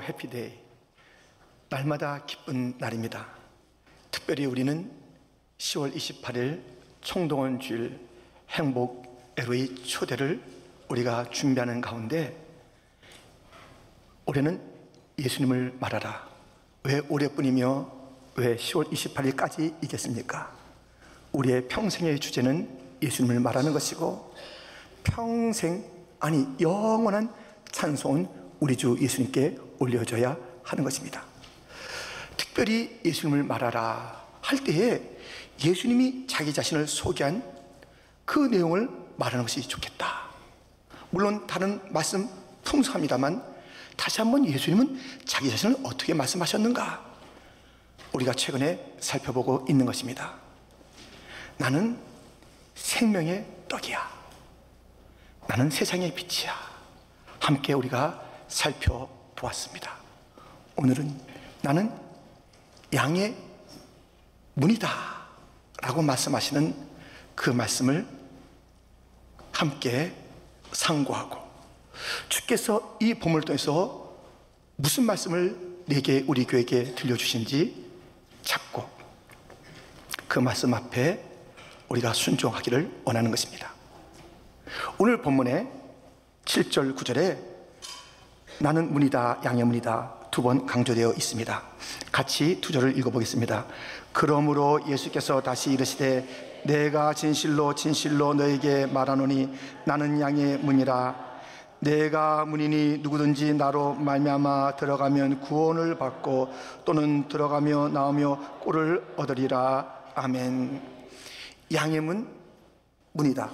해피데이, 날마다 기쁜 날입니다. 특별히 우리는 10월 28일 총동원 주일 행복 LA 초대를 우리가 준비하는 가운데 올해는 예수님을 말하라. 왜 올해뿐이며 왜 10월 28일까지 이겠습니까? 우리의 평생의 주제는 예수님을 말하는 것이고, 평생, 아니 영원한 찬송은 우리 주 예수님께 올려줘야 하는 것입니다. 특별히 예수님을 말하라 할 때에 예수님이 자기 자신을 소개한 그 내용을 말하는 것이 좋겠다. 물론 다른 말씀 풍성합니다만 다시 한번 예수님은 자기 자신을 어떻게 말씀하셨는가 우리가 최근에 살펴보고 있는 것입니다. 나는 생명의 떡이야. 나는 세상의 빛이야. 함께 우리가 살펴보았습니다. 오늘은 나는 양의 문이다 라고 말씀하시는 그 말씀을 함께 상고하고, 주께서 이 본문을 통해서 무슨 말씀을 내게 우리 교회에게 들려주신지 찾고 그 말씀 앞에 우리가 순종하기를 원하는 것입니다. 오늘 본문의 7절 9절에 나는 문이다, 양의 문이다 두 번 강조되어 있습니다. 같이 두 절을 읽어보겠습니다. 그러므로 예수께서 다시 이르시되 내가 진실로 진실로 너에게 말하노니 나는 양의 문이라. 내가 문이니 누구든지 나로 말미암아 들어가면 구원을 받고 또는 들어가며 나오며 꼴을 얻으리라. 아멘. 양의 문이다.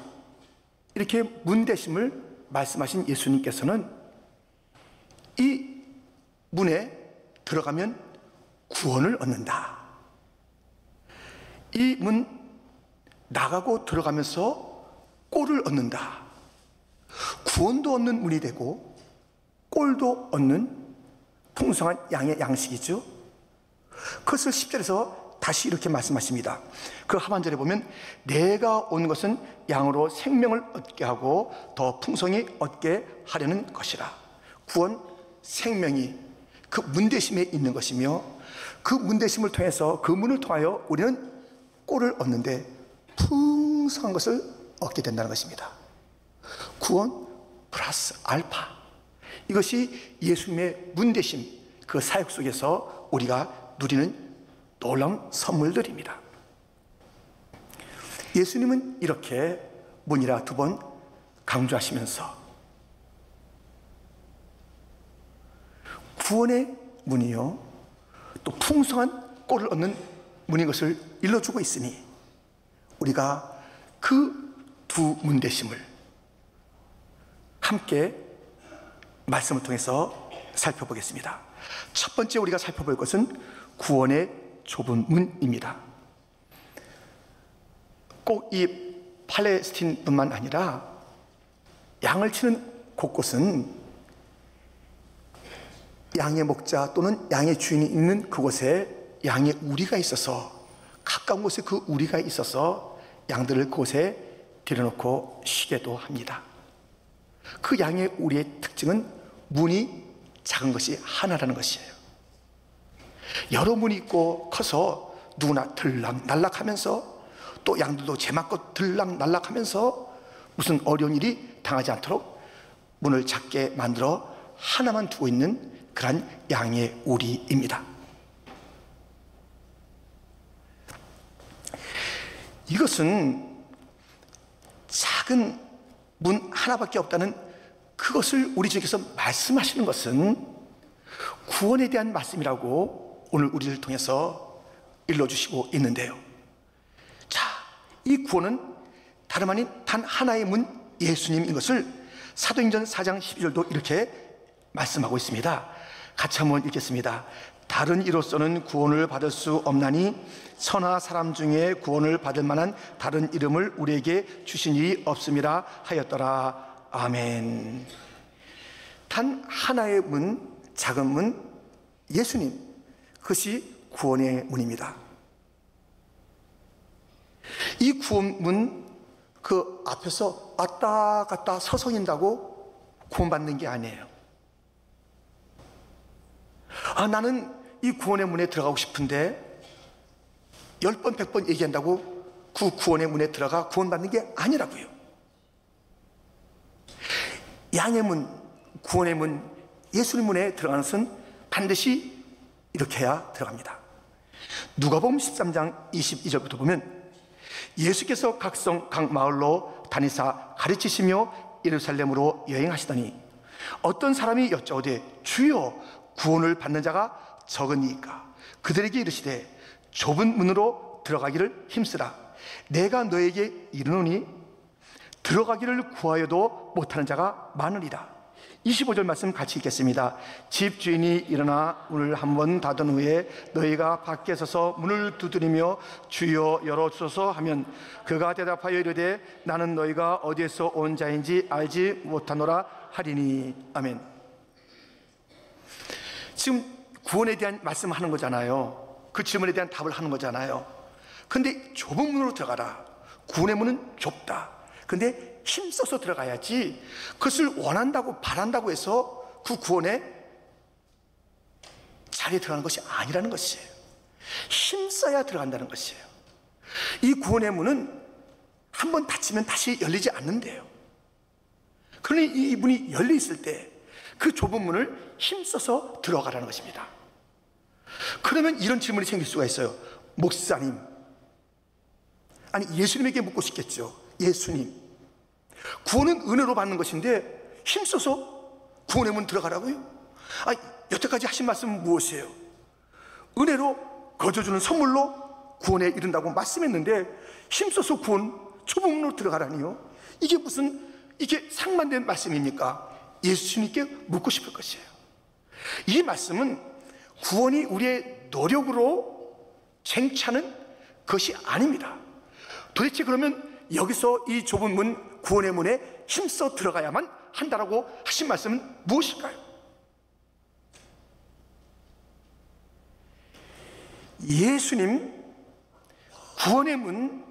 이렇게 문 되심을 말씀하신 예수님께서는 이 문에 들어가면 구원을 얻는다. 이 문 나가고 들어가면서 꼴을 얻는다. 구원도 얻는 문이 되고 꼴도 얻는 풍성한 양의 양식이죠. 그것을 10절에서 다시 이렇게 말씀하십니다. 그 하반절에 보면 내가 온 것은 양으로 생명을 얻게 하고 더 풍성히 얻게 하려는 것이라. 구원, 생명이 그 문대심에 있는 것이며, 그 문대심을 통해서, 그 문을 통하여 우리는 꼴을 얻는데 풍성한 것을 얻게 된다는 것입니다. 구원 플러스 알파, 이것이 예수님의 문대심, 그 사역 속에서 우리가 누리는 놀라운 선물들입니다. 예수님은 이렇게 문이라 두 번 강조하시면서 구원의 문이요 또 풍성한 꼴을 얻는 문인 것을 일러주고 있으니 우리가 그 두 문대심을 함께 말씀을 통해서 살펴보겠습니다. 첫 번째 우리가 살펴볼 것은 구원의 좁은 문입니다. 꼭 이 팔레스틴뿐만 아니라 양을 치는 곳곳은 양의 목자 또는 양의 주인이 있는 그곳에 양의 우리가 있어서, 가까운 곳에 그 우리가 있어서 양들을 그곳에 들여놓고 쉬게도 합니다. 그 양의 우리의 특징은 문이 작은 것이 하나라는 것이에요. 여러 문이 있고 커서 누구나 들락날락하면서, 또 양들도 제멋껏 들락날락하면서 무슨 어려운 일이 당하지 않도록 문을 작게 만들어 하나만 두고 있는 그런 양의 우리입니다. 이것은 작은 문 하나밖에 없다는 그것을 우리 주님께서 말씀하시는 것은 구원에 대한 말씀이라고 오늘 우리를 통해서 일러주시고 있는데요. 자, 이 구원은 다름 아닌 단 하나의 문 예수님인 것을 사도행전 4장 12절도 이렇게 말씀하고 있습니다. 같이 한번 읽겠습니다. 다른 이로서는 구원을 받을 수 없나니 천하 사람 중에 구원을 받을 만한 다른 이름을 우리에게 주신 일이 없음이라 하였더라. 아멘. 단 하나의 문, 작은 문, 예수님, 그것이 구원의 문입니다. 이 구원문 그 앞에서 왔다 갔다 서성인다고 구원받는 게 아니에요. 나는 이 구원의 문에 들어가고 싶은데 10번 100번 얘기한다고 그 구원의 문에 들어가 구원받는 게 아니라고요. 양의 문, 구원의 문, 예수님 문에 들어가는 것은 반드시 이렇게 해야 들어갑니다. 누가복음 13장 22절부터 보면 예수께서 각성 각 마을로 다니사 가르치시며 예루살렘으로 여행하시더니 어떤 사람이 여짜오되 주여 구원을 받는 자가 적으니까 그들에게 이르시되 좁은 문으로 들어가기를 힘쓰라. 내가 너에게 이르노니 들어가기를 구하여도 못하는 자가 많으리라. 25절 말씀 같이 읽겠습니다. 집주인이 일어나 문을 한번 닫은 후에 너희가 밖에 서서 문을 두드리며 주여 열어주소서 하면 그가 대답하여 이르되 나는 너희가 어디에서 온 자인지 알지 못하노라 하리니. 아멘. 지금 구원에 대한 말씀하는 거잖아요. 그 질문에 대한 답을 하는 거잖아요. 근데 좁은 문으로 들어가라. 구원의 문은 좁다. 근데 힘써서 들어가야지 그것을 원한다고 바란다고 해서 그 구원의 자리에 들어가는 것이 아니라는 것이에요. 힘써야 들어간다는 것이에요. 이 구원의 문은 한번 닫히면 다시 열리지 않는데요. 그러니 이 문이 열려 있을 때 그 좁은 문을 힘써서 들어가라는 것입니다. 그러면 이런 질문이 생길 수가 있어요. 목사님, 아니 예수님에게 묻고 싶겠죠. 예수님, 구원은 은혜로 받는 것인데 힘써서 구원의 문 들어가라고요? 여태까지 하신 말씀은 무엇이에요? 은혜로 거저주는 선물로 구원에 이른다고 말씀했는데 힘써서 구원 좁은 문으로 들어가라니요? 이게 무슨 이게 상반된 말씀입니까? 예수님께 묻고 싶을 것이에요. 이 말씀은 구원이 우리의 노력으로 쟁취하는 것이 아닙니다. 도대체 그러면 여기서 이 좁은 문, 구원의 문에 힘써 들어가야만 한다라고 하신 말씀은 무엇일까요? 예수님 구원의 문,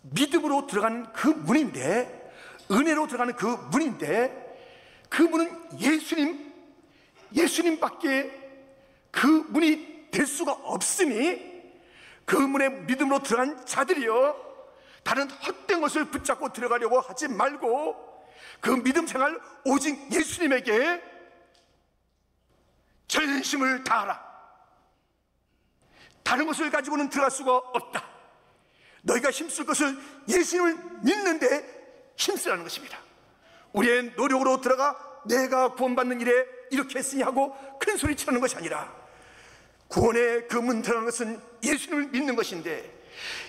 믿음으로 들어가는 그 문인데, 은혜로 들어가는 그 문인데, 그 문은 예수님밖에 그 문이 될 수가 없으니 그 문에 믿음으로 들어간 자들이요, 다른 헛된 것을 붙잡고 들어가려고 하지 말고 그 믿음 생활 오직 예수님에게 전심을 다하라. 다른 것을 가지고는 들어갈 수가 없다. 너희가 힘쓸 것을 예수님을 믿는데 힘쓰라는 것입니다. 우리의 노력으로 들어가 내가 구원받는 일에 이렇게 했으니 하고 큰 소리 치는 것이 아니라 구원의 그 문 들어가는 것은 예수님을 믿는 것인데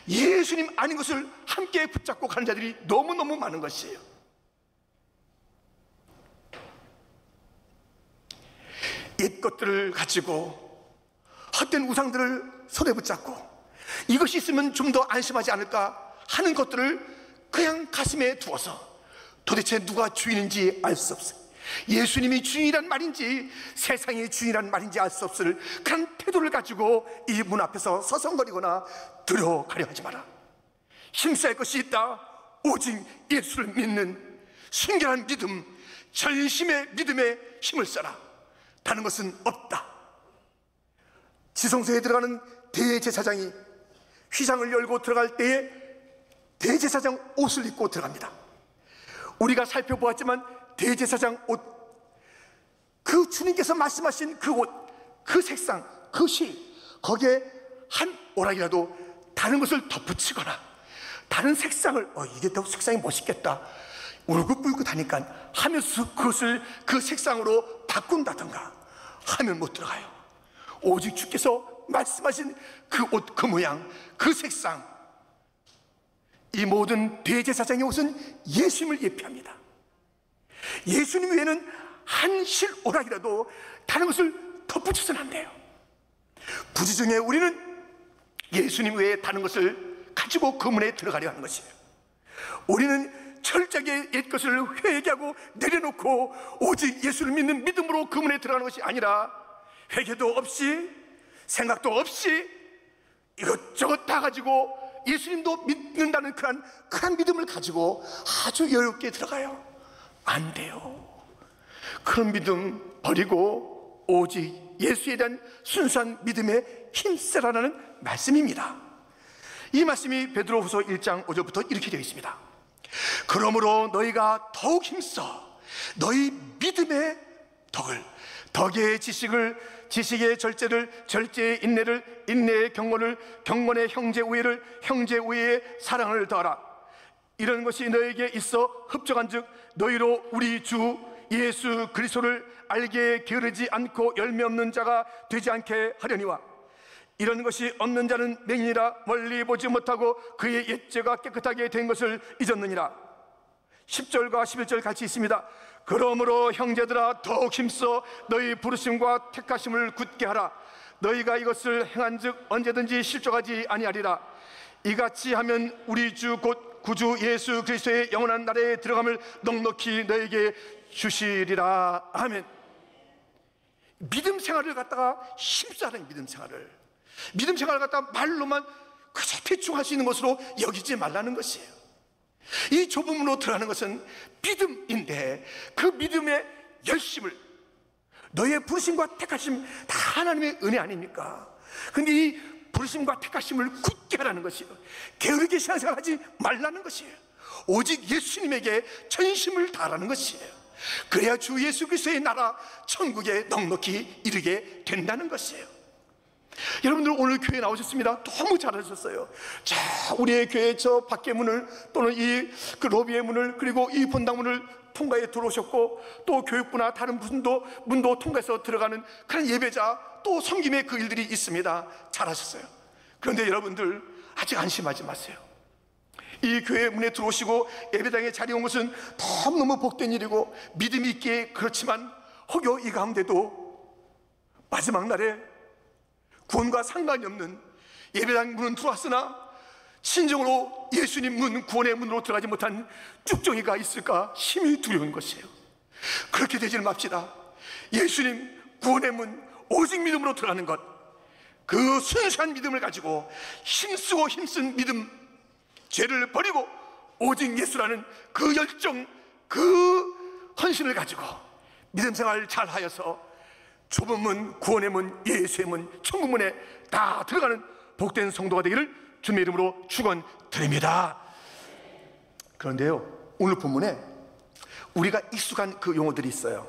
예수님 아닌 것을 함께 붙잡고 가는 자들이 너무너무 많은 것이에요. 옛 것들을 가지고 헛된 우상들을 손에 붙잡고 이것이 있으면 좀 더 안심하지 않을까 하는 것들을 그냥 가슴에 두어서 도대체 누가 주인인지 알 수 없어요. 예수님이 주인이란 말인지 세상이 주인이란 말인지 알 수 없을 그런 태도를 가지고 이 문 앞에서 서성거리거나 들어가려 하지 마라. 힘써야 할 것이 있다. 오직 예수를 믿는 순결한 믿음, 전심의 믿음에 힘을 써라. 다른 것은 없다. 지성소에 들어가는 대제사장이 휘장을 열고 들어갈 때에 대제사장 옷을 입고 들어갑니다. 우리가 살펴보았지만 대제사장 옷, 그 주님께서 말씀하신 그 옷, 그 색상, 그 실, 거기에 한 오락이라도 다른 것을 덧붙이거나 다른 색상을 이게 더 색상이 멋있겠다, 울긋불긋하니까 하면서 그것을 그 색상으로 바꾼다든가 하면 못 들어가요. 오직 주께서 말씀하신 그 옷, 그 모양, 그 색상, 이 모든 대제사장의 옷은 예수님을 예표합니다. 예수님 외에는 한 실 오락이라도 다른 것을 덧붙여서는 안 돼요. 부지중에 우리는 예수님 외에 다른 것을 가지고 그 문에 들어가려 하는 것이에요. 우리는 철저하게 옛 것을 회개하고 내려놓고 오직 예수를 믿는 믿음으로 그 문에 들어가는 것이 아니라 회개도 없이 생각도 없이 이것저것 다 가지고 예수님도 믿는다는 그런 믿음을 가지고 아주 여유롭게 들어가요. 안 돼요. 그런 믿음 버리고 오직 예수에 대한 순수한 믿음에 힘쓰라는 말씀입니다. 이 말씀이 베드로후서 1장 5절부터 이렇게 되어 있습니다. 그러므로 너희가 더욱 힘써 너희 믿음의 덕의 지식의 절제를, 절제의 인내를, 인내의 경건을, 경건의 형제 우애를, 형제 우애의 사랑을 더하라. 이런 것이 너에게 있어 흡족한즉 너희로 우리 주 예수 그리스도를 알게 게으르지 않고 열매 없는 자가 되지 않게 하려니와 이런 것이 없는 자는 맹인이라 멀리 보지 못하고 그의 옛죄가 깨끗하게 된 것을 잊었느니라. 10절과 11절 같이 있습니다. 그러므로 형제들아 더욱 힘써 너희 부르심과 택하심을 굳게 하라. 너희가 이것을 행한즉 언제든지 실족하지 아니하리라. 이같이 하면 우리 주 곧 구주 예수 그리스도의 영원한 나라에 들어감을 넉넉히 너에게 주시리라. 아멘. 믿음 생활을 갖다가 힘쓰라는 믿음 생활을 갖다가 말로만 그저 대충 할 수 있는 것으로 여기지 말라는 것이에요. 이 좁은 문으로 들어가는 것은 믿음인데 그 믿음의 열심을, 너의 부르심과 택하심 다 하나님의 은혜 아닙니까? 근데 이 부르심과 택하심을 굳게 하라는 것이에요. 게으르게 신앙생활 하지 말라는 것이에요. 오직 예수님에게 전심을 다하라는 것이에요. 그래야 주 예수 그리스도의 나라 천국에 넉넉히 이르게 된다는 것이에요. 여러분들 오늘 교회 나오셨습니다. 너무 잘하셨어요. 자, 우리의 교회 저 밖의 문을 또는 이 그 로비의 문을 그리고 이 본당 문을 통과해 들어오셨고 또 교육부나 다른 문도 통과해서 들어가는 그런 예배자 또 섬김의 그 일들이 있습니다. 잘하셨어요. 그런데 여러분들 아직 안심하지 마세요. 이 교회 문에 들어오시고 예배당에 자리에 온 것은 너무너무 복된 일이고 믿음이 있기에 그렇지만 혹여 이 가운데도 마지막 날에 구원과 상관이 없는 예배당 문은 들어왔으나 신정으로 예수님 문, 구원의 문으로 들어가지 못한 쭉정이가 있을까 힘이 두려운 것이에요. 그렇게 되지는 맙시다. 예수님 구원의 문, 오직 믿음으로 들어가는 것, 그 순수한 믿음을 가지고 힘쓰고 힘쓴 믿음, 죄를 버리고 오직 예수라는 그 열정, 그 헌신을 가지고 믿음 생활 잘 하여서 좁은 문, 구원의 문, 예수의 문, 천국문에 다 들어가는 복된 성도가 되기를 주님의 이름으로 축원드립니다. 그런데요, 오늘 본문에 우리가 익숙한 그 용어들이 있어요.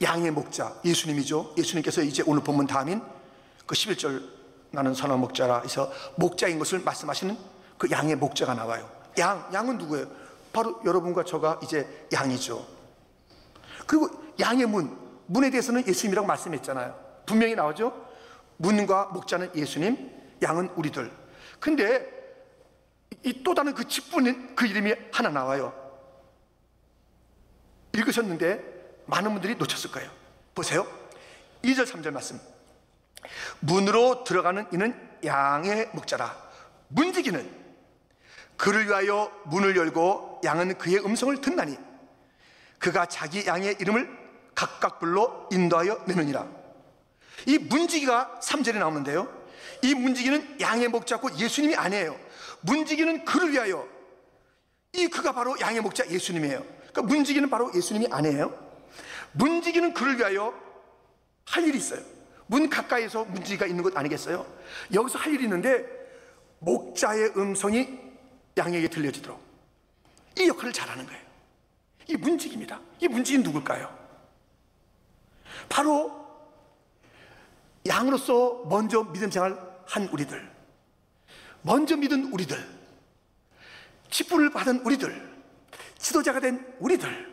양의 목자, 예수님이죠. 예수님께서 이제 오늘 본문 다음인 그 11절 나는 선한 목자라 해서 목자인 것을 말씀하시는 그 양의 목자가 나와요. 양은 누구예요? 바로 여러분과 저가 이제 양이죠. 그리고 양의 문에 대해서는 예수님이라고 말씀했잖아요. 분명히 나오죠. 문과 목자는 예수님, 양은 우리들. 근데 이 또 다른 그 직분인 그 이름이 하나 나와요. 읽으셨는데 많은 분들이 놓쳤을 거예요. 보세요. 2절 3절 말씀. 문으로 들어가는 이는 양의 목자라. 문지기는 그를 위하여 문을 열고 양은 그의 음성을 듣나니 그가 자기 양의 이름을 각각 불러 인도하여 내느니라. 이 문지기가 3절에 나오는데요, 이 문지기는 양의 목자고 예수님이 아니에요. 문지기는 그를 위하여, 이 그가 바로 양의 목자 예수님이에요. 그러니까 문지기는 바로 예수님이 아니에요. 문지기는 그를 위하여 할 일이 있어요. 문 가까이에서 문지기가 있는 것 아니겠어요? 여기서 할 일이 있는데 목자의 음성이 양에게 들려지도록 이 역할을 잘하는 거예요. 이 문지기입니다. 이 문지기는 누굴까요? 바로 양으로서 먼저 믿음 생활한 우리들, 먼저 믿은 우리들, 직분을 받은 우리들, 지도자가 된 우리들,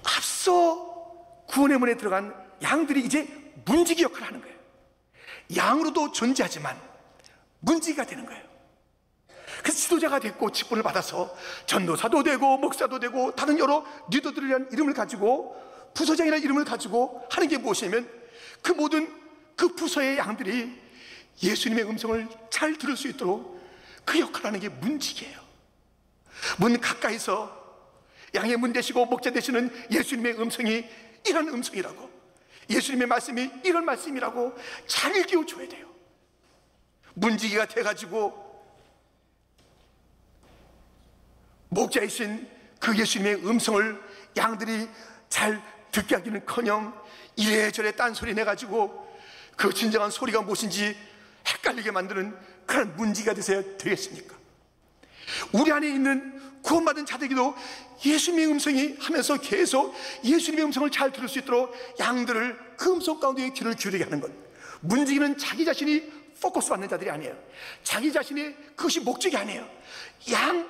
앞서 구원의 문에 들어간 양들이 이제 문지기 역할을 하는 거예요. 양으로도 존재하지만 문지기가 되는 거예요. 그래서 지도자가 됐고 직분을 받아서 전도사도 되고 목사도 되고 다른 여러 리더들이라는 이름을 가지고 부서장이라는 이름을 가지고 하는 게 무엇이냐면 그 모든 그 부서의 양들이 예수님의 음성을 잘 들을 수 있도록 그 역할을 하는 게 문지기예요. 문 가까이서 양의 문 되시고 목자 되시는 예수님의 음성이 이런 음성이라고, 예수님의 말씀이 이런 말씀이라고 잘 일깨워줘야 돼요. 문지기가 돼가지고 목자이신 그 예수님의 음성을 양들이 잘 듣게 하기는커녕 이래저래 딴소리 내가지고 그 진정한 소리가 무엇인지 헷갈리게 만드는 그런 문지기가 되셔야 되겠습니까? 우리 안에 있는 구원받은 자들에게도 예수님의 음성이 하면서 계속 예수님의 음성을 잘 들을 수 있도록 양들을 그 음성 가운데 귀를 기울이게 하는 것. 문지기는 자기 자신이 포커스 받는 자들이 아니에요. 자기 자신의 그것이 목적이 아니에요. 양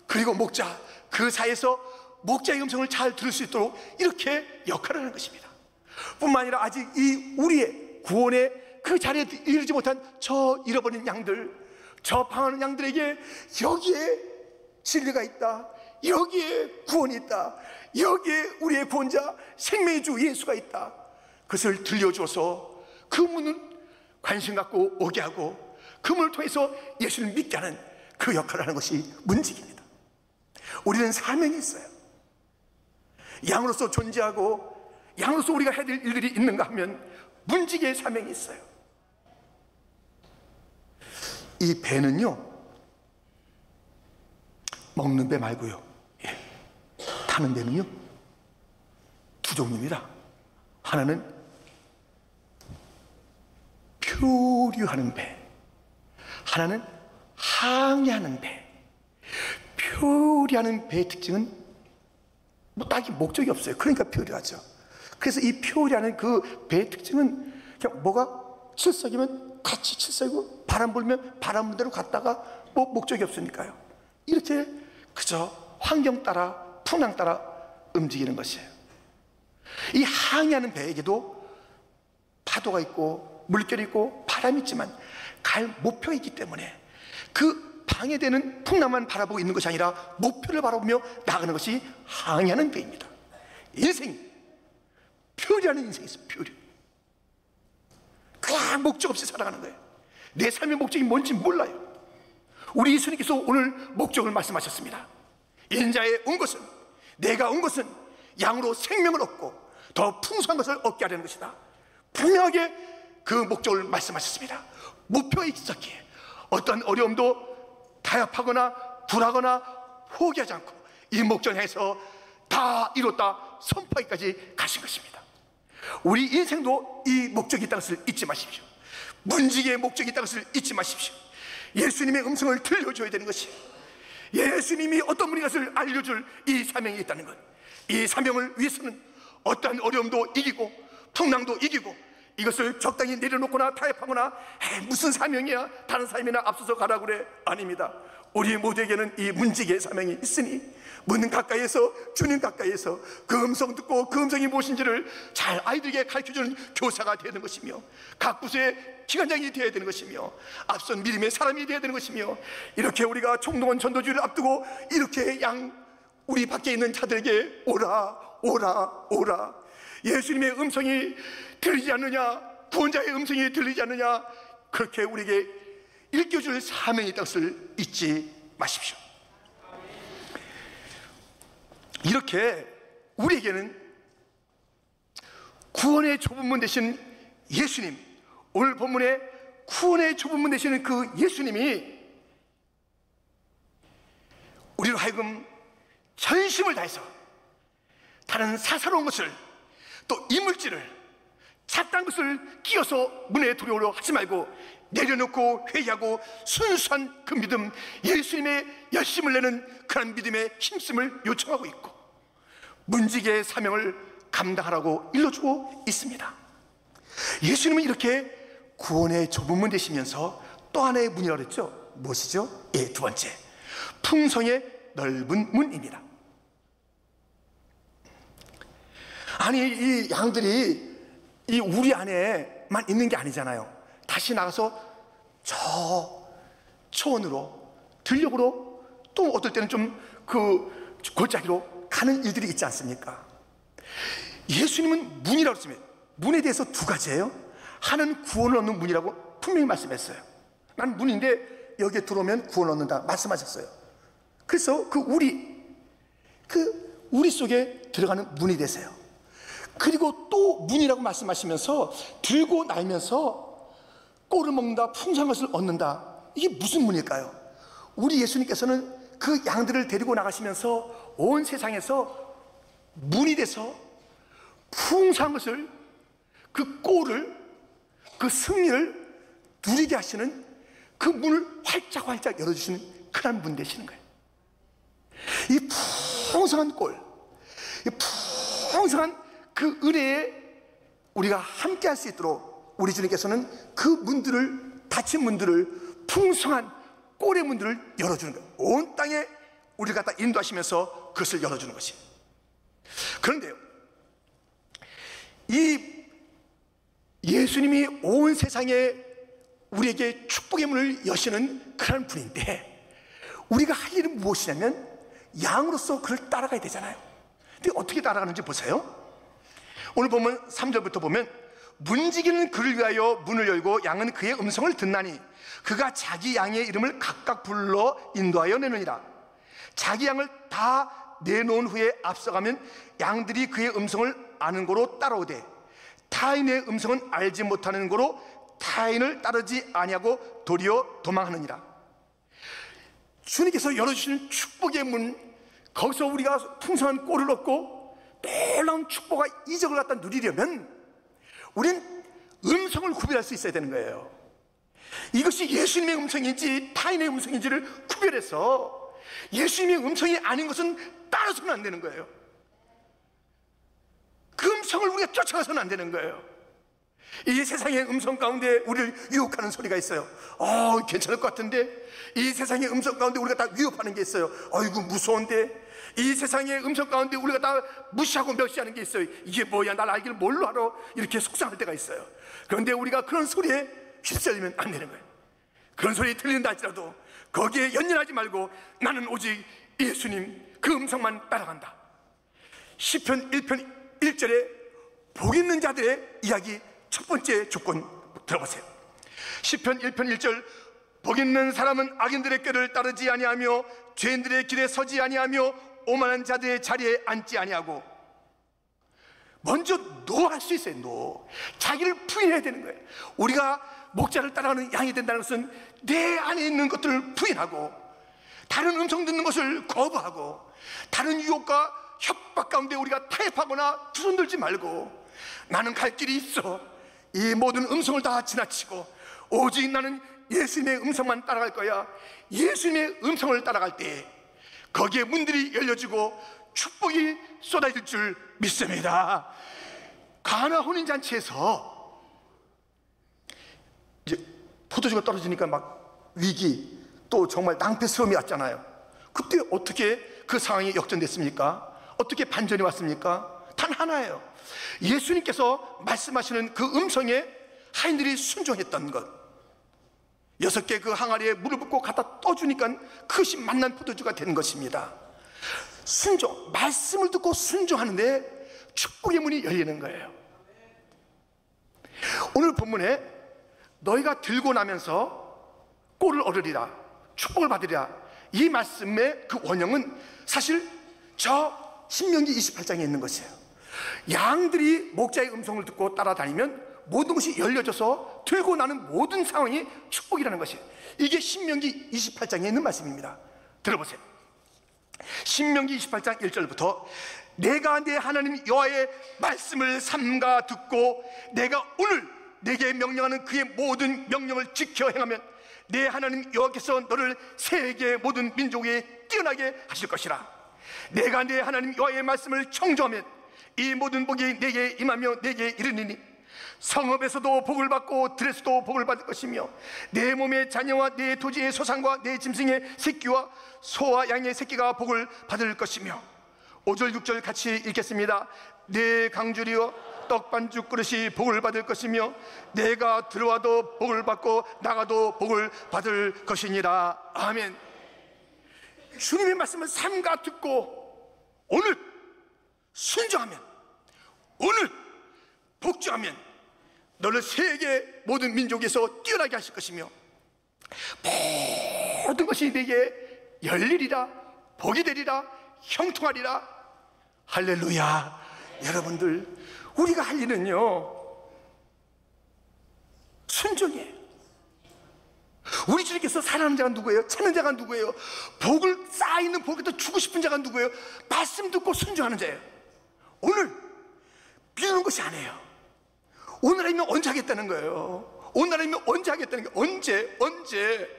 그리고 목자 그 사이에서 목자의 음성을 잘 들을 수 있도록 이렇게 역할을 하는 것입니다. 뿐만 아니라 아직 이 우리의 구원의 그 자리에 이르지 못한 저 잃어버린 양들, 저 방황하는 양들에게 여기에 진리가 있다, 여기에 구원이 있다, 여기에 우리의 구원자 생명의 주 예수가 있다, 그것을 들려줘서 그 문을 관심 갖고 오게 하고 그 문을 통해서 예수를 믿게 하는 그 역할을 하는 것이 문지기입니다. 우리는 사명이 있어요. 양으로서 존재하고 양으로서 우리가 해야 될 일들이 있는가 하면 문지기의 사명이 있어요. 이 배는요, 먹는 배 말고요, 타는 배는요 두 종류입니다. 하나는 표류하는 배, 하나는 항해하는 배. 표류하는 배의 특징은 뭐 딱히 목적이 없어요. 그러니까 표류하죠. 그래서 이 표류하는 그 배의 특징은 그냥 뭐가 칠석이면 같이 칠석이고 바람 불면 바람 대로 갔다가 뭐 목적이 없으니까요. 이렇게 그저 환경 따라 풍랑 따라 움직이는 것이에요. 이 항해하는 배에게도 파도가 있고 물결이 있고 바람이 있지만 갈 목표가 있기 때문에 그 방해되는 풍랑만 바라보고 있는 것이 아니라 목표를 바라보며 나가는 것이 항해하는 배입니다. 인생 표류하는 인생이 있어요. 표류. 그냥 목적 없이 살아가는 거예요. 내 삶의 목적이 뭔지 몰라요. 우리 예수님께서 오늘 목적을 말씀하셨습니다. 인자에 온 것은, 내가 온 것은 양으로 생명을 얻고 더 풍성한 것을 얻게 하려는 것이다. 분명하게 그 목적을 말씀하셨습니다. 목표가 있었기에 어떤 어려움도 타협하거나 불하거나 포기하지 않고 이 목적을 향해서 다 이뤘다 선포하기까지 가신 것입니다. 우리 인생도 이 목적이 있다는 것을 잊지 마십시오. 문지기의 목적이 있다는 것을 잊지 마십시오. 예수님의 음성을 들려줘야 되는 것이, 예수님이 어떤 분인 것을 알려줄 이 사명이 있다는 것. 이 사명을 위해서는 어떠한 어려움도 이기고 풍랑도 이기고 이것을 적당히 내려놓거나 타협하거나 무슨 사명이야, 다른 사람이나 앞서서 가라고 그래. 아닙니다. 우리 모두에게는 이 문지기의 사명이 있으니 문 가까이에서, 주님 가까이에서 그 음성 듣고 그 음성이 무엇인지를 잘 아이들에게 가르쳐주는 교사가 되는 것이며, 각 부서의 기관장이 되어야 되는 것이며, 앞선 믿음의 사람이 되어야 되는 것이며, 이렇게 우리가 총동원 전도주의를 앞두고 이렇게 우리 밖에 있는 자들에게 오라 오라 오라, 예수님의 음성이 들리지 않느냐, 구원자의 음성이 들리지 않느냐, 그렇게 우리에게 일깨워줄 사명이 있다는 것을 잊지 마십시오. 이렇게 우리에게는 구원의 좁은 문 되신 예수님, 오늘 본문에 구원의 좁은 문 되시는 그 예수님이 우리로 하여금 전심을 다해서 다른 사사로운 것을, 또 이물질을, 작단 것을 끼워서 문에 들어오려 하지 말고 내려놓고 회개하고 순수한 그 믿음, 예수님의 열심을 내는 그런 믿음의 힘씀을 요청하고 있고, 문지기의 사명을 감당하라고 일러주고 있습니다. 예수님은 이렇게 구원의 좁은 문 되시면서 또 하나의 문이라고 그랬죠. 무엇이죠? 두 번째, 풍성의 넓은 문입니다. 아니, 이 양들이 이 우리 안에만 있는 게 아니잖아요. 다시 나가서 저 초원으로, 들녘으로, 또 어떨 때는 좀 그 골짜기로 가는 일들이 있지 않습니까? 예수님은 문이라고 했습니다. 문에 대해서 두 가지예요. 하나는 구원을 얻는 문이라고 분명히 말씀했어요. 난 문인데 여기에 들어오면 구원을 얻는다 말씀하셨어요. 그래서 그 우리 속에 들어가는 문이 되세요. 그리고 또 문이라고 말씀하시면서 들고 날면서 꼴을 먹는다, 풍성한 것을 얻는다. 이게 무슨 문일까요? 우리 예수님께서는 그 양들을 데리고 나가시면서 온 세상에서 문이 돼서 풍성한 것을, 그 꼴을, 그 승리를 누리게 하시는 그 문을 활짝 열어주시는 그런 분 되시는 거예요. 이 풍성한 꼴, 이 풍성한 그 은혜에 우리가 함께 할 수 있도록 우리 주님께서는 그 문들을, 닫힌 문들을, 풍성한 꼴의 문들을 열어주는 거예요. 온 땅에 우리를 갖다 인도하시면서 그것을 열어주는 것이에요. 그런데요, 이 예수님이 온 세상에 우리에게 축복의 문을 여시는 그런 분인데, 우리가 할 일은 무엇이냐면 양으로서 그를 따라가야 되잖아요. 근데 어떻게 따라가는지 보세요. 오늘 보면 3절부터 보면, 문지기는 그를 위하여 문을 열고 양은 그의 음성을 듣나니 그가 자기 양의 이름을 각각 불러 인도하여 내느니라. 자기 양을 다 내놓은 후에 앞서가면 양들이 그의 음성을 아는 고로 따라오되, 타인의 음성은 알지 못하는 고로 타인을 따르지 아니하고 도리어 도망하느니라. 주님께서 열어주시는 축복의 문, 거기서 우리가 풍성한 꼴을 얻고 놀라운 축복과 이적을 갖다 누리려면 우리는 음성을 구별할 수 있어야 되는 거예요. 이것이 예수님의 음성인지 타인의 음성인지를 구별해서 예수님의 음성이 아닌 것은 따라서는 안 되는 거예요. 그 음성을 우리가 쫓아가서는 안 되는 거예요. 이 세상의 음성 가운데 우리를 유혹하는 소리가 있어요. 괜찮을 것 같은데. 이 세상의 음성 가운데 우리가 다 위협하는 게 있어요. 어이구 무서운데. 이 세상의 음성 가운데 우리가 다 무시하고 멸시하는 게 있어요. 이게 뭐야, 날 알기를 뭘로 알아, 이렇게 속상할 때가 있어요. 그런데 우리가 그런 소리에 휩쓸리면 안 되는 거예요. 그런 소리 들린다 할지라도 거기에 연연하지 말고 나는 오직 예수님 그 음성만 따라간다. 시편 1편 1절에 복 있는 자들의 이야기 첫 번째 조건 들어보세요. 시편 1편 1절, 복 있는 사람은 악인들의 꾀를 따르지 아니하며 죄인들의 길에 서지 아니하며 오만한 자들의 자리에 앉지 아니하고. 먼저 노할 수 있어요. 노. 자기를 부인해야 되는 거예요. 우리가 목자를 따라가는 양이 된다는 것은 내 안에 있는 것들을 부인하고 다른 음성 듣는 것을 거부하고 다른 유혹과 협박 가운데 우리가 타협하거나 주선들지 말고, 나는 갈 길이 있어, 이 모든 음성을 다 지나치고 오직 나는 예수님의 음성만 따라갈 거야. 예수님의 음성을 따라갈 때 거기에 문들이 열려지고 축복이 쏟아질 줄 믿습니다. 가나 혼인잔치에서 이제 포도주가 떨어지니까 막 위기, 또 정말 낭패스러움이 왔잖아요. 그때 어떻게 그 상황이 역전됐습니까? 어떻게 반전이 왔습니까? 단 하나예요. 예수님께서 말씀하시는 그 음성에 하인들이 순종했던 것. 6개 그 항아리에 물을 붓고 갖다 떠주니까 그것이 만난 포도주가 되는 것입니다. 순종, 말씀을 듣고 순종하는데 축복의 문이 열리는 거예요. 오늘 본문에 너희가 들고 나면서 꼴을 얻으리라, 축복을 받으리라, 이 말씀의 그 원형은 사실 저 신명기 28장에 있는 것이에요. 양들이 목자의 음성을 듣고 따라다니면 모든 것이 열려져서 들고 나는 모든 상황이 축복이라는 것이에요. 이게 신명기 28장에 있는 말씀입니다. 들어보세요. 신명기 28장 1절부터, 내가 내 하나님 여호와의 말씀을 삼가 듣고 내가 오늘 내게 명령하는 그의 모든 명령을 지켜 행하면 내 하나님 여호와께서 너를 세계 모든 민족에 뛰어나게 하실 것이라. 내가 내 하나님 여호와의 말씀을 청조하면 이 모든 복이 내게 임하며 내게 이르니니 성읍에서도 복을 받고 들에서도 복을 받을 것이며 내 몸의 자녀와 내 토지의 소산과 내 짐승의 새끼와 소와 양의 새끼가 복을 받을 것이며. 5절 6절 같이 읽겠습니다. 내 강주리여 떡 반죽 그릇이 복을 받을 것이며 내가 들어와도 복을 받고 나가도 복을 받을 것이니라. 아멘. 주님의 말씀을 삼가 듣고 오늘 순종하면, 오늘 복종하면 너를 세계 모든 민족에서 뛰어나게 하실 것이며 모든 것이 내게 열리리라, 복이 되리라, 형통하리라. 할렐루야. 여러분들, 우리가 할 일은요 순종이에요. 우리 주님께서 사랑하는 자가 누구예요? 찾는 자가 누구예요? 복을 쌓이는 복을 더 주고 싶은 자가 누구예요? 말씀 듣고 순종하는 자예요. 오늘 미루는 것이 아니에요. 오늘 아니면 언제 하겠다는 거예요. 오늘 아니면 언제 하겠다는 거예요. 언제.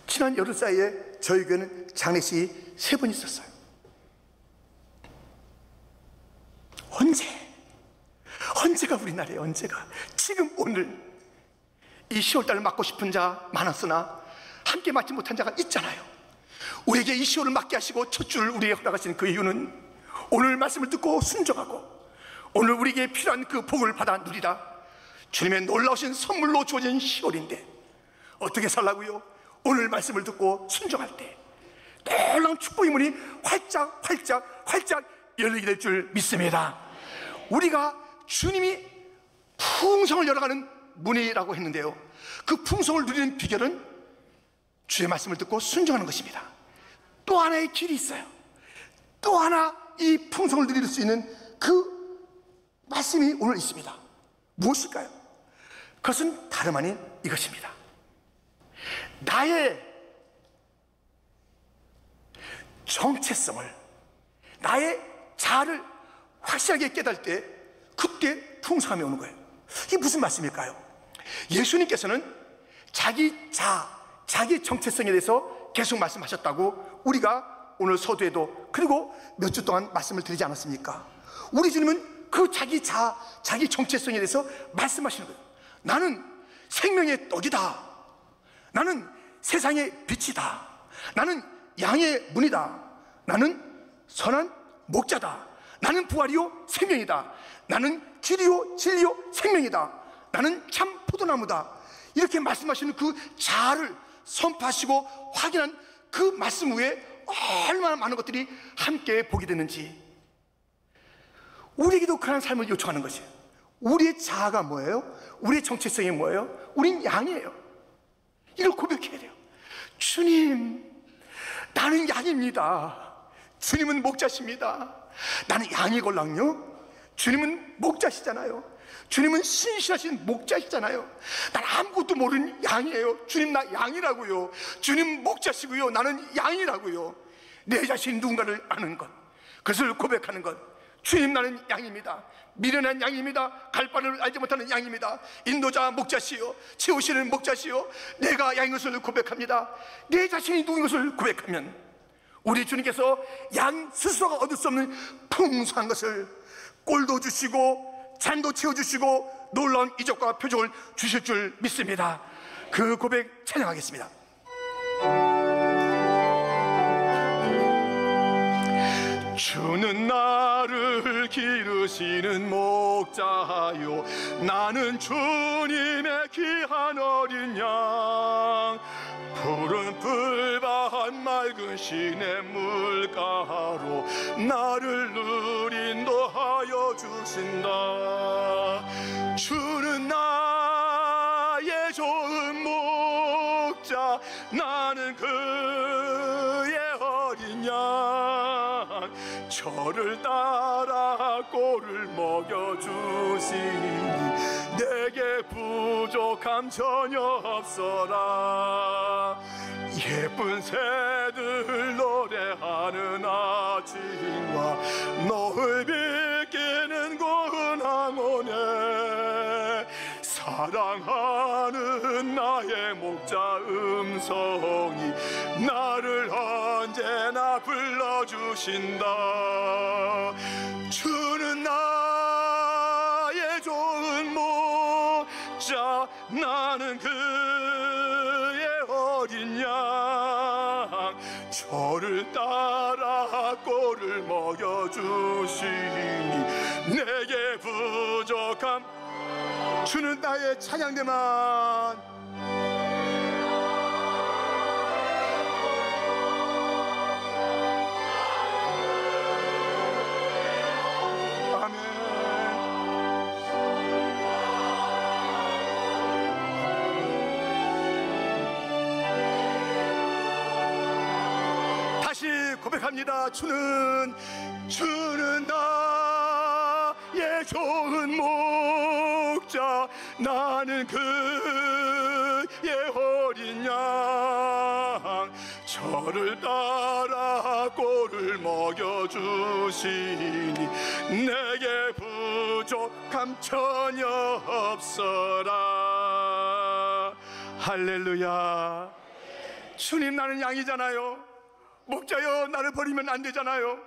지난 여름 사이에 저희 교회는 장례식이 3번 있었어요. 언제가 우리 날이에요. 언제가. 지금 오늘 이 10월달을 맞고 싶은 자 많았으나 함께 맞지 못한 자가 있잖아요. 우리에게 이 10월을 맞게 하시고 첫 주를 우리에게 허락하신 그 이유는 오늘 말씀을 듣고 순종하고 오늘 우리에게 필요한 그 복을 받아 누리라 주님의 놀라우신 선물로 주어진 10월인데 어떻게 살라고요? 오늘 말씀을 듣고 순종할 때 놀라운 축복의 문이 활짝 열리게 될 줄 믿습니다. 우리가 주님이 풍성을 열어가는 문이라고 했는데요, 그 풍성을 누리는 비결은 주의 말씀을 듣고 순종하는 것입니다. 또 하나의 길이 있어요. 또 하나 이 풍성을 누릴 수 있는 그 말씀이 오늘 있습니다. 무엇일까요? 그것은 다름 아닌 이것입니다. 나의 정체성을, 나의 자아를 확실하게 깨달을 때 그때 풍성함이 오는 거예요. 이게 무슨 말씀일까요? 예수님께서는 자기 자아, 자기 정체성에 대해서 계속 말씀하셨다고 우리가 오늘 서두에도 그리고 몇 주 동안 말씀을 드리지 않았습니까? 우리 주님은 그 자기 자아, 자기 정체성에 대해서 말씀하시는 거예요. 나는 생명의 떡이다. 나는 세상의 빛이다. 나는 양의 문이다. 나는 선한 목자다. 나는 부활이요 생명이다. 나는 길이요 진리요 생명이다. 나는 참 포도나무다. 이렇게 말씀하시는 그 자아를 선포하시고 확인한 그 말씀 후에 얼마나 많은 것들이 함께 보게 되는지, 우리에게도 그런 삶을 요청하는 것이에요. 우리의 자아가 뭐예요? 우리의 정체성이 뭐예요? 우린 양이에요. 이걸 고백해야 돼요. 주님, 나는 양입니다. 주님은 목자십니다. 나는 양이걸랑요. 주님은 목자시잖아요. 주님은 신실하신 목자시잖아요. 난 아무것도 모르는 양이에요. 주님, 나 양이라고요. 주님 목자시고요, 나는 양이라고요. 내 자신이 누군가를 아는 것, 그것을 고백하는 것. 주님, 나는 양입니다. 미련한 양입니다. 갈 바를 알지 못하는 양입니다. 인도자 목자시요, 채우시는 목자시요, 내가 양인 것을 고백합니다. 내 자신이 누군 것을 고백하면 우리 주님께서 양 스스로가 얻을 수 없는 풍성한 것을, 꼴도 주시고 잔도 채워주시고 놀라운 이적과 표적을 주실 줄 믿습니다. 그 고백 찬양하겠습니다. 주는 나를 기르시는 목자요, 나는 주님의 귀한 어린 양. 푸른 풀밭 맑은 시냇 물가로 나를 늘 인도하여 주신다. 주는 나의 좋은 목자, 나는 그의 어린 양. 저를 따라 꼴을 먹여주시니 내게 부족함 전혀 없어라. 예쁜 새들 노래하는 아침과 너를 비키는 고운 항원에 사랑하는 나의 목자 음성이 나를 언제나 불러주신다. 주는 나의 좋은 목자, 나는 그의 어린 양. 저를 따라 꼴을 먹여주시니 내게 부족함. 주는 나의 찬양대만. 고백합니다. 주는 나의 좋은 목자, 나는 그의 어린 양. 저를 따라 꼴을 먹여주시니 내게 부족함 전혀 없어라. 할렐루야. 주님, 나는 양이잖아요. 목자여, 나를 버리면 안 되잖아요.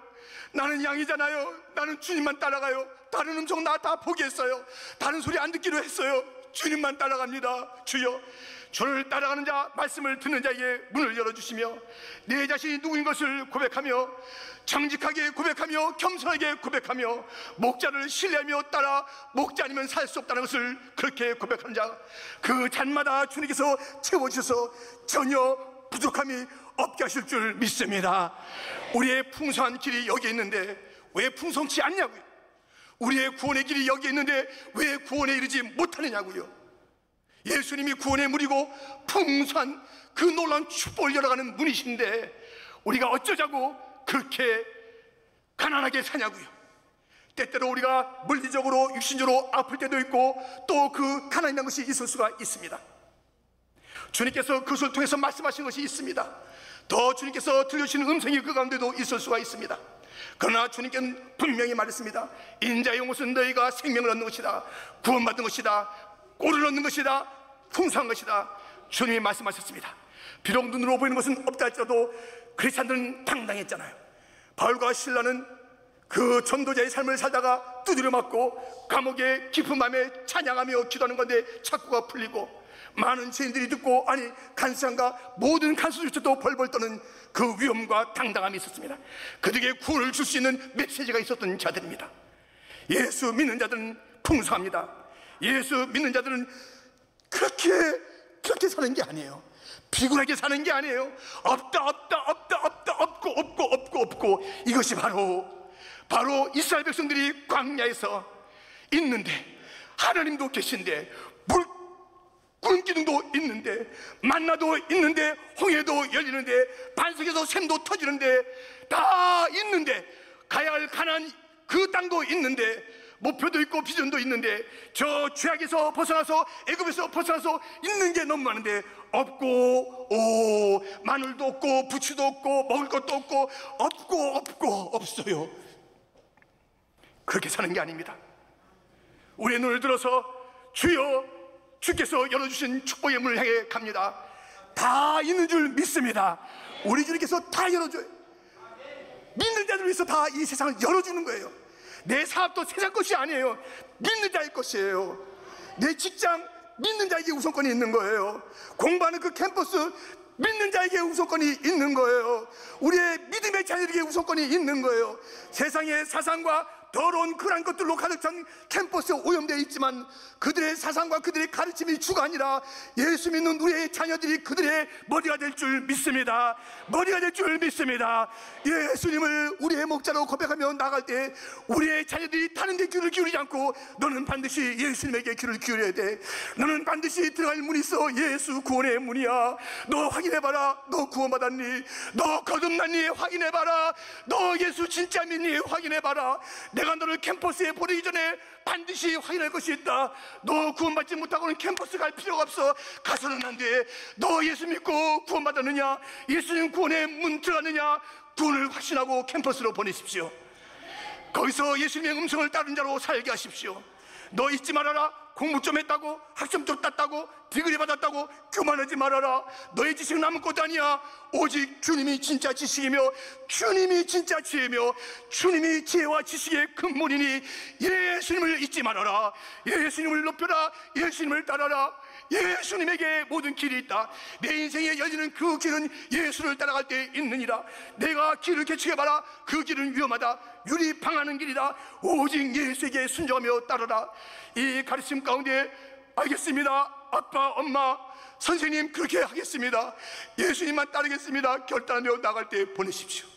나는 양이잖아요. 나는 주님만 따라가요. 다른 음성 나 다 포기했어요. 다른 소리 안 듣기로 했어요. 주님만 따라갑니다. 주여, 주를 따라가는 자, 말씀을 듣는 자에게 문을 열어주시며 내 자신이 누구인 것을 고백하며 정직하게 고백하며 겸손하게 고백하며 목자를 신뢰하며 따라 목자 아니면 살 수 없다는 것을 그렇게 고백하는 자, 그 잔마다 주님께서 채워주셔서 전혀 부족함이 없게 하실 줄 믿습니다. 우리의 풍성한 길이 여기 있는데 왜 풍성치 않냐고요. 우리의 구원의 길이 여기 있는데 왜 구원에 이르지 못하느냐고요. 예수님이 구원의 문이고 풍성한 그 놀라운 축복을 열어가는 문이신데 우리가 어쩌자고 그렇게 가난하게 사냐고요. 때때로 우리가 물리적으로 육신적으로 아플 때도 있고 또 그 가난이라는 것이 있을 수가 있습니다. 주님께서 그것을 통해서 말씀하신 것이 있습니다. 더 주님께서 들려주시는 음성이 그 가운데도 있을 수가 있습니다. 그러나 주님께는 분명히 말했습니다. 인자의 온 것은 너희가 생명을 얻는 것이다, 구원받는 것이다, 꼴을 얻는 것이다, 풍성한 것이다. 주님이 말씀하셨습니다. 비록 눈으로 보이는 것은 없다 할지라도 크리스찬들은 당당했잖아요. 바울과 실라는 그 전도자의 삶을 살다가 두드려 맞고 감옥에 깊은 밤에 찬양하며 기도하는 건데 착고가 풀리고 많은 죄인들이 듣고 아니 간수장과 모든 간수조차도 벌벌 떠는 그 위엄과 당당함이 있었습니다. 그들에게 구원을 줄 수 있는 메시지가 있었던 자들입니다. 예수 믿는 자들은 풍성합니다. 예수 믿는 자들은 그렇게 사는 게 아니에요. 비굴하게 사는 게 아니에요. 없고 이것이 바로 이스라엘 백성들이 광야에서 있는데 하나님도 계신데 구름 기둥도 있는데 만나도 있는데 홍해도 열리는데 반석에서 샘도 터지는데 다 있는데 가야 할 가나안 그 땅도 있는데 목표도 있고 비전도 있는데 저 죄악에서 벗어나서 애굽에서 벗어나서 있는 게 너무 많은데 없고 마늘도 없고 부추도 없고 먹을 것도 없고 없어요. 그렇게 사는 게 아닙니다. 우리의 눈을 들어서 주여, 주께서 열어주신 축복의 문을 향해 갑니다. 다 있는 줄 믿습니다. 우리 주님께서 다 열어줘요. 믿는 자들 위해서 다 이 세상을 열어주는 거예요. 내 사업도 세상 것이 아니에요. 믿는 자의 것이에요. 내 직장 믿는 자에게 우선권이 있는 거예요. 공부하는 그 캠퍼스 믿는 자에게 우선권이 있는 거예요. 우리의 믿음의 자녀에게 우선권이 있는 거예요. 세상의 사상과 더러운 그런 것들로 가득 찬 캠퍼스에 오염되어 있지만 그들의 사상과 그들의 가르침이 주가 아니라 예수 믿는 우리의 자녀들이 그들의 머리가 될 줄 믿습니다. 머리가 될 줄 믿습니다. 예수님을 우리의 목자로 고백하며 나갈 때 우리의 자녀들이 다른 데 귀를 기울이지 않고 너는 반드시 예수님에게 귀를 기울여야 돼. 너는 반드시 들어갈 문이 있어. 예수 구원의 문이야. 너 확인해봐라. 너 구원받았니? 너 거듭났니? 확인해봐라. 너 예수 진짜 믿니? 확인해봐라. 내가 너를 캠퍼스에 보내기 전에 반드시 확인할 것이 있다. 너 구원받지 못하고는 캠퍼스 갈 필요가 없어. 가서는 안 돼. 너 예수 믿고 구원받았느냐? 예수님 구원의 문 들어갔느냐? 구원을 확신하고 캠퍼스로 보내십시오. 거기서 예수님의 음성을 따른 자로 살게 하십시오. 너 잊지 말아라. 공부 좀 했다고, 학점 좀 땄다고, 디그리 받았다고 교만하지 말아라. 너의 지식은 남은 것도 아니야. 오직 주님이 진짜 지식이며 주님이 진짜 지혜며 주님이 지혜와 지식의 근본이니 예수님을 잊지 말아라. 예수님을 높여라. 예수님을 따라라. 예수님에게 모든 길이 있다. 내 인생에 열리는 그 길은 예수를 따라갈 때 있느니라. 내가 길을 개척해봐라. 그 길은 위험하다. 유리 방하는 길이다. 오직 예수에게 순종하며 따르라. 이 가르침 가운데 알겠습니다. 아빠, 엄마, 선생님 그렇게 하겠습니다. 예수님만 따르겠습니다. 결단하며 나갈 때 보내십시오.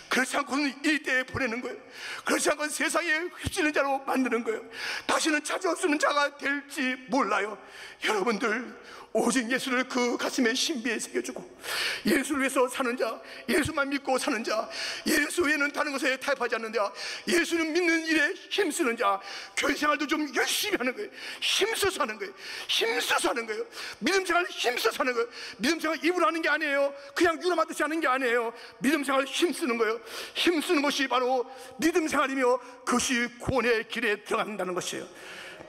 그렇지 않고는 이때에 보내는 거예요. 그렇지 않고는 세상에 휩쓸리는 자로 만드는 거예요. 다시는 찾아올 수 없는 자가 될지 몰라요. 여러분들, 오직 예수를 그 가슴에 신비에 새겨주고 예수를 위해서 사는 자, 예수만 믿고 사는 자, 예수 외에는 다른 것에 타협하지 않는 자, 예수는 믿는 일에 힘쓰는 자, 교회 생활도 좀 열심히 하는 거예요. 힘써서 하는 거예요. 힘써서 하는 거예요. 믿음 생활 힘써서 하는 거예요. 믿음 생활 입으로 하는 게 아니에요. 그냥 유람하듯이 하는 게 아니에요. 믿음 생활 힘쓰는 거예요. 힘쓰는 것이 바로 믿음 생활이며 그것이 구원의 길에 들어간다는 것이에요.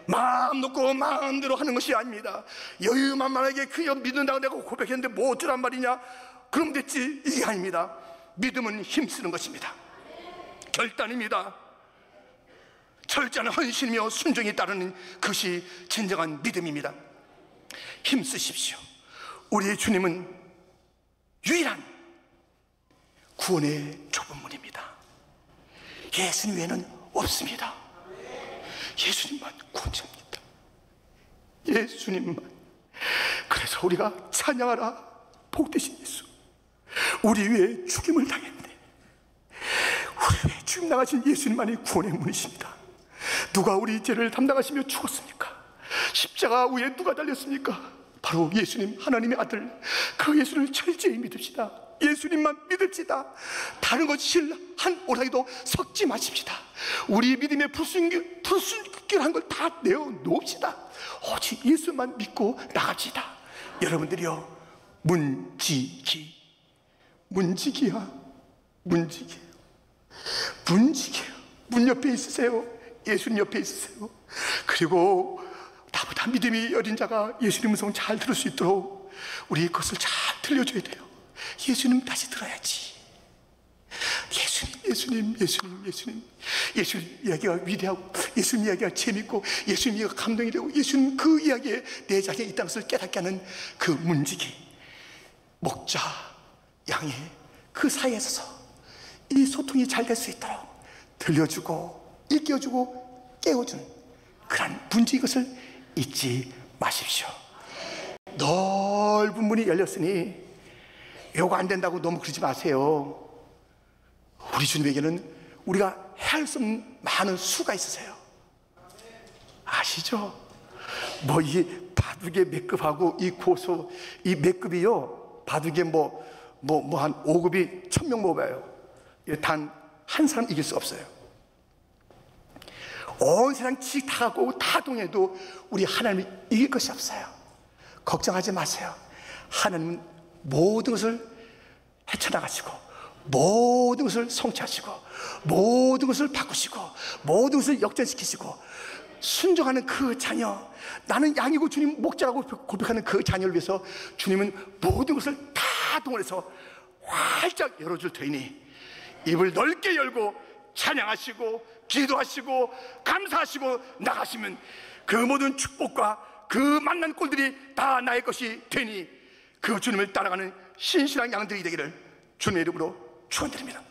마음 놓고 마음대로 하는 것이 아닙니다. 여유만만하게 그냥 믿는다고 내가 고백했는데 뭐 어쩌란 말이냐, 그럼 됐지, 이게 아닙니다. 믿음은 힘쓰는 것입니다. 결단입니다. 철저한 헌신이며 순종이 따르는 것이 진정한 믿음입니다. 힘쓰십시오. 우리의 주님은 유일한 구원의 좁은 문입니다. 예수님 외에는 없습니다. 예수님만 구원자입니다. 예수님만. 그래서 우리가 찬양하라, 복되신 예수. 우리 위해 죽임을 당했네. 우리 위해 죽임 당하신 예수님만이 구원의 문이십니다. 누가 우리 죄를 담당하시며 죽었습니까? 십자가 위에 누가 달렸습니까? 바로 예수님, 하나님의 아들. 그 예수를 철저히 믿읍시다. 예수님만 믿읍시다. 다른 것이 한 오락에도 섞지 마십시다. 우리 믿음의 불순결한 걸 다 내어놓읍시다. 오직 예수만 믿고 나갑시다. 여러분들이요, 문지기야, 문지기예요. 문 옆에 있으세요. 예수님 옆에 있으세요. 그리고 나보다 믿음이 어린 자가 예수님 음성 잘 들을 수 있도록 우리 그것을 잘 들려줘야 돼요. 예수님 다시 들어야지. 예수님 이야기가 위대하고, 예수님 이야기가 재밌고, 예수님 이야기가 감동이 되고, 예수님 그 이야기에 내 자신이 있다는 것을 깨닫게 하는 그 문지기, 목자, 양의 그 사이에 서서 이 소통이 잘 될 수 있도록 들려주고 일깨워주고 깨워주는 그런 문지기, 것을 잊지 마십시오. 넓은 문이 열렸으니 요거 안 된다고 너무 그러지 마세요. 우리 주님에게는 우리가 해할 수 없는 많은 수가 있으세요. 아시죠? 뭐 이 바둑의 매급하고 이 고소, 이 매급이요, 바둑의 한 5급이 1000명 모아요. 단 한 사람 이길 수 없어요. 온 세상 지 다 갖고 다 동해도 우리 하나님이 이길 것이 없어요. 걱정하지 마세요. 하나님은 모든 것을 헤쳐나가시고, 모든 것을 성취하시고, 모든 것을 바꾸시고, 모든 것을 역전시키시고, 순종하는 그 자녀, 나는 양이고 주님 목자라고 고백하는 그 자녀를 위해서 주님은 모든 것을 다 동원해서 활짝 열어줄 터이니 입을 넓게 열고 찬양하시고 기도하시고 감사하시고 나가시면 그 모든 축복과 그 만난 꼴들이 다 나의 것이 되니 그 주님을 따라가는 신실한 양들이 되기를 주님의 이름으로 축원드립니다.